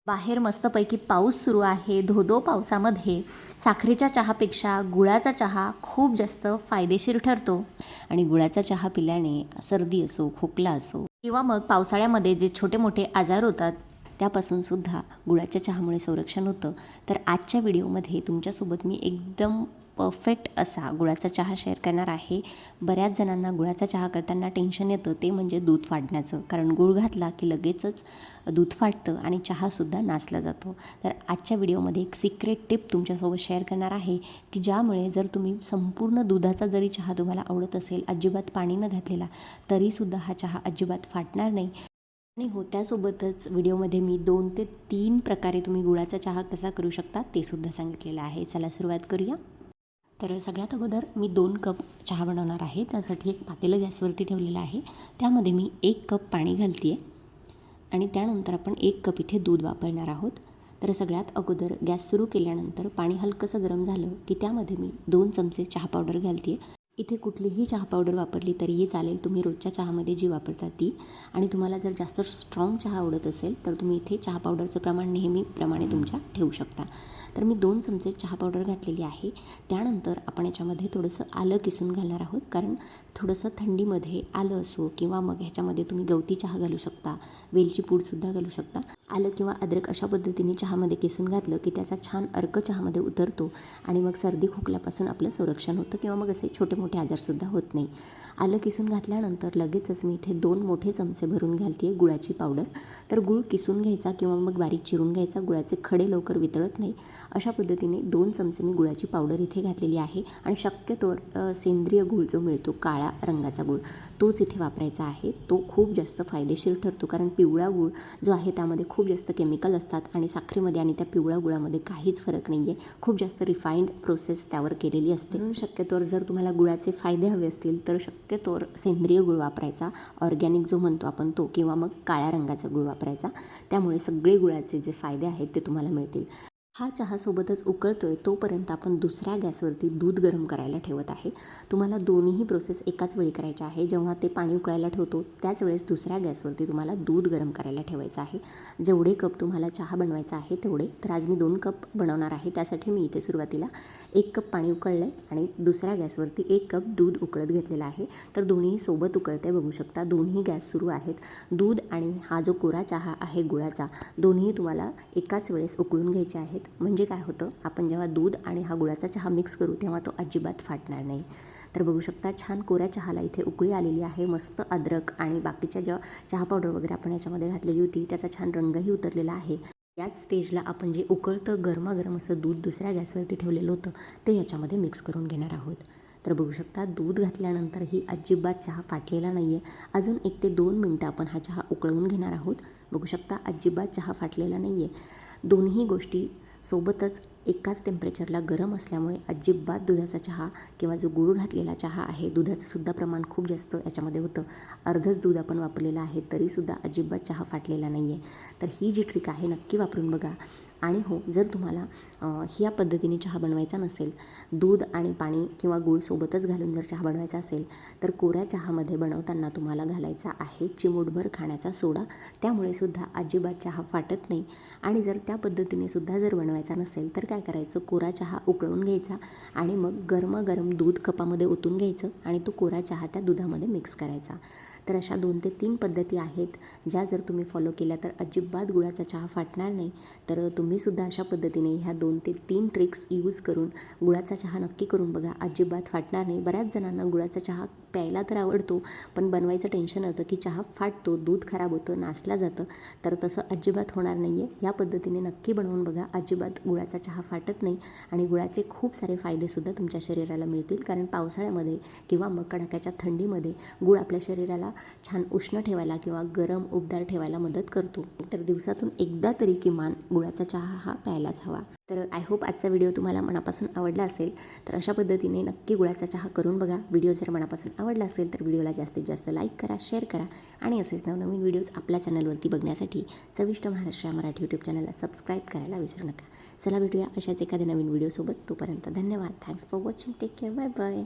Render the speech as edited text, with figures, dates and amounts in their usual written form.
बाहेर मस्तपैकी पाऊस सुरू आहे. धो-धो पावसामध्ये साखरेच्या चहापेक्षा गुळाचा चहा खूप जास्त फायदेशीर ठरतो आणि गुळाचा चहा पिल्याने सर्दी असो, खोकला असो किंवा मग पावसाळ्यामध्ये जे छोटे मोठे आजार होतात त्यापासून सुद्धा गुळाच्या चहामुळे संरक्षण होतं. तर आजच्या व्हिडिओमध्ये तुमच्यासोबत मी एकदम परफेक्ट असा गुळाचा चहा शेअर करणार आहे. बऱ्याच जणांना गुळाचा चहा करताना टेन्शन येतं, ते म्हणजे दूध फाटण्याचं. कारण गूळ घातला की लगेचच दूध फाटतं आणि चहासुद्धा नासला जातो. तर आजच्या व्हिडिओमध्ये एक सिक्रेट टिप तुमच्यासोबत शेअर करणार आहे की ज्यामुळे जर तुम्ही संपूर्ण दुधाचा जरी चहा तुम्हाला आवडत असेल, अजिबात पाणी न घातलेला, तरीसुद्धा हा चहा अजिबात फाटणार नाही. आणि हो, त्यासोबतच व्हिडिओमध्ये मी 2 ते 3 प्रकारे तुम्ही गुळाचा चहा कसा करू शकता ते सुद्धा सांगितलेलं आहे. चला सुरुवात करूया. तर सगळ्यात अगोदर मी 2 कप चहा बनवणार आहे. त्यासाठी एक पातेलं गॅसवरती ठेवलेलं आहे. त्यामध्ये मी 1 कप पाणी घालते आहे आणि त्यानंतर आपण 1 कप इथे दूध वापरणार आहोत. तर सगळ्यात अगोदर गॅस सुरू केल्यानंतर पाणी हलकंसं गरम झालं की त्यामध्ये मी 2 चमचे चहा पावडर घालते आहे. इथे कुठलीही चहा पावडर वापरली तरीही चालेल, तुम्ही रोजच्या चहामध्ये जी वापरता ती. आणि तुम्हाला जर जास्त स्ट्रॉंग चहा आवडत असेल तर तुम्ही इथे चहा पावडरचं प्रमाण नेहमीप्रमाणे तुमच्या ठेवू शकता. तर मी 2 चमचे चहा पावडर घातलेली आहे. त्यानंतर आपण याच्यामध्ये थोडंसं आलं किसून घालणार आहोत. कारण थोडंसं थंडीमध्ये आलं असो किंवा मग ह्याच्यामध्ये तुम्ही गवती चहा घालू शकता, वेलची पूडसुद्धा घालू शकता. आलं किंवा अद्रक अशा पद्धतीने चहामध्ये किसून घातलं की त्याचा छान अर्क चहामध्ये उतरतो आणि मग सर्दी खोकल्यापासून आपलं संरक्षण होतं किंवा मग असे छोटे मोठे आजारसुद्धा होत नाही. आलं किसून घातल्यानंतर लगेचच मी इथे 2 मोठे चमचे भरून घालते आहे गुळाची पावडर. तर गूळ किसून घ्यायचा किंवा मग बारीक चिरून घ्यायचा. गुळाचे खडे लवकर वितळत नाही अशा पद्धतीने 2 चमचे मी गुळाची पावडर इथे घातलेली आहे. आणि शक्यतोवर सेंद्रिय गूळ जो मिळतो काळा रंगाचा गूळ तोच इथे वापरायचा आहे. तो खूप जास्त फायदेशीर ठरतो. कारण पिवळा गूळ जो आहे त्यामध्ये खूप जास्त केमिकल असतात आणि साखरेमध्ये आणि त्या पिवळ्या गुळामध्ये काहीच फरक नाही आहे. खूप जास्त रिफाईंड प्रोसेस त्यावर केलेली असते. म्हणून शक्यतोवर जर तुम्हाला गुळाचे फायदे हवे असतील तर शक्यतोवर सेंद्रिय गूळ वापरायचा, ऑर्गॅनिक जो म्हणतो आपण तो, किंवा मग काळ्या रंगाचा गूळ वापरायचा. त्यामुळे सगळे गुळाचे जे फायदे आहेत ते तुम्हाला मिळतील. हा चहासोबतच उकळतोय तोपर्यंत आपण दुसऱ्या गॅसवरती दूध गरम करायला ठेवत आहे. तुम्हाला दोन्हीही प्रोसेस एकाच वेळी करायच्या आहे. जेव्हा ते पाणी उकळायला ठेवतो त्याच वेळेस दुसऱ्या गॅसवरती तुम्हाला दूध गरम करायला ठेवायचं आहे. जेवढे कप तुम्हाला चहा बनवायचा आहे तेवढे. तर आज मी 2 कप बनवणार आहे. त्यासाठी मी इथे सुरुवातीला 1 कप पाणी उकळलं आहे आणि दुसऱ्या गॅसवरती 1 कप दूध उकळत घेतलेलं आहे. तर दोन्ही सोबत उकळते बघू शकता. दोन्ही गॅस सुरू आहेत. दूध आणि हा जो कोरा चहा आहे गुळाचा, दोन्ही तुम्हाला एकाच वेळेस उकळून घ्यायचे आहेत. म्हणजे काय होतं, आपण जेव्हा दूध आणि हा गुळाचा चहा मिक्स करू तेव्हा तो अजिबात फाटणार नाही. तर बघू शकता छान कोऱ्या चहाला इथे उकळी आलेली आहे. मस्त अद्रक आणि बाकीच्या ज्या चहा पावडर वगैरे आपण याच्यामध्ये घातलेली होती त्याचा छान रंगही उतरलेला आहे. याच स्टेजला आपण जे उकळतं गरमागरम असं दूध दुसऱ्या गॅसवरती ठेवलेलं होतं ते याच्यामध्ये मिक्स करून घेणार आहोत. तर बघू शकता दूध घातल्यानंतरही अजिबात चहा फाटलेला नाही आहे. अजून 1 ते 2 मिनटं आपण हा चहा उकळवून घेणार आहोत. बघू शकता अजिबात चहा फाटलेला नाही आहे. दोन्ही गोष्टी सोबतच एकाच टेम्परेचरला गरम असल्यामुळे अजिबात दुधाचा चहा किंवा जो गूळ घातलेला चहा आहे, दुधाचं सुद्धा प्रमाण खूप जास्त याच्यामध्ये होतं. अर्धच दूध आपण वापरलेलं आहे तरीसुद्धा अजिबात चहा फाटलेला नाही आहे. तर ही जी ट्रिक आहे नक्की वापरून बघा. आणि हो, जर तुम्हाला ह्या पद्धतीने चहा बनवायचा नसेल, दूध आणि पाणी किंवा गूळ सोबतच घालून जर चहा बनवायचा असेल तर कोऱ्या चहामध्ये बनवताना तुम्हाला घालायचा आहे चिमूटभर खाण्याचा सोडा. त्यामुळे सुद्धा अजिबात चहा फाटत नाही. आणि जर त्या पद्धतीने सुद्धा जर बनवायचा नसेल तर काय करायचं, कोरा चहा उकळून घ्यायचा आणि मग गरमागरम दूध कपामध्ये ओतून घ्यायचं आणि तो कोरा चहा त्या दुधामध्ये मिक्स करायचा. तर अशा 2 ते 3 पद्धती आहेत ज्या जर तुम्ही फॉलो केल्या तर अजिबात गुळाचा चहा फाटणार नाही. तर तुम्हीसुद्धा अशा पद्धतीने ह्या 2 ते 3 ट्रिक्स यूज करून गुळाचा चहा नक्की करून बघा. अजिबात फाटणार नाही. बऱ्याच जणांना गुळाचा चहा प्यायला तर आवडतो पण बनवायचं टेन्शन होतं की चहा फाटतो, दूध खराब होतं, नासला जातं. तर तसं अजिबात होणार नाही आहे. या पद्धतीने नक्की बनवून बघा. अजिबात गुळाचा चहा फाटत नाही आणि गुळाचे खूप सारे फायदेसुद्धा तुमच्या शरीराला मिळतील. कारण पावसाळ्यामध्ये किंवा मग कडाक्याच्या थंडीमध्ये गूळ आपल्या शरीराला छान उष्ण ठेवायला किंवा गरम उबदार ठेवायला मदत करतो. तर दिवसातून एकदा तरी किमान गुळाचा चहा हा प्यायलाच हवा. तर आय होप आजचा व्हिडिओ तुम्हाला मनापासून आवडला असेल. तर अशा पद्धतीने नक्की गुळाचा चहा करून बघा. व्हिडिओ जर मनापासून आवडला असेल तर व्हिडिओला जास्तीत जास्त लाईक करा, शेअर करा आणि असेच नवनवीन व्हिडिओज आपल्या चॅनलवरती बघण्यासाठी चविष्ट महाराष्ट्र या मराठी यूट्यूब चॅनलला सबस्क्राईब करायला विसरू नका. चला भेटूया अशाच एखाद्या नवीन व्हिडिओसोबत. तोपर्यंत धन्यवाद. Thanks for watching. Take care. Bye bye.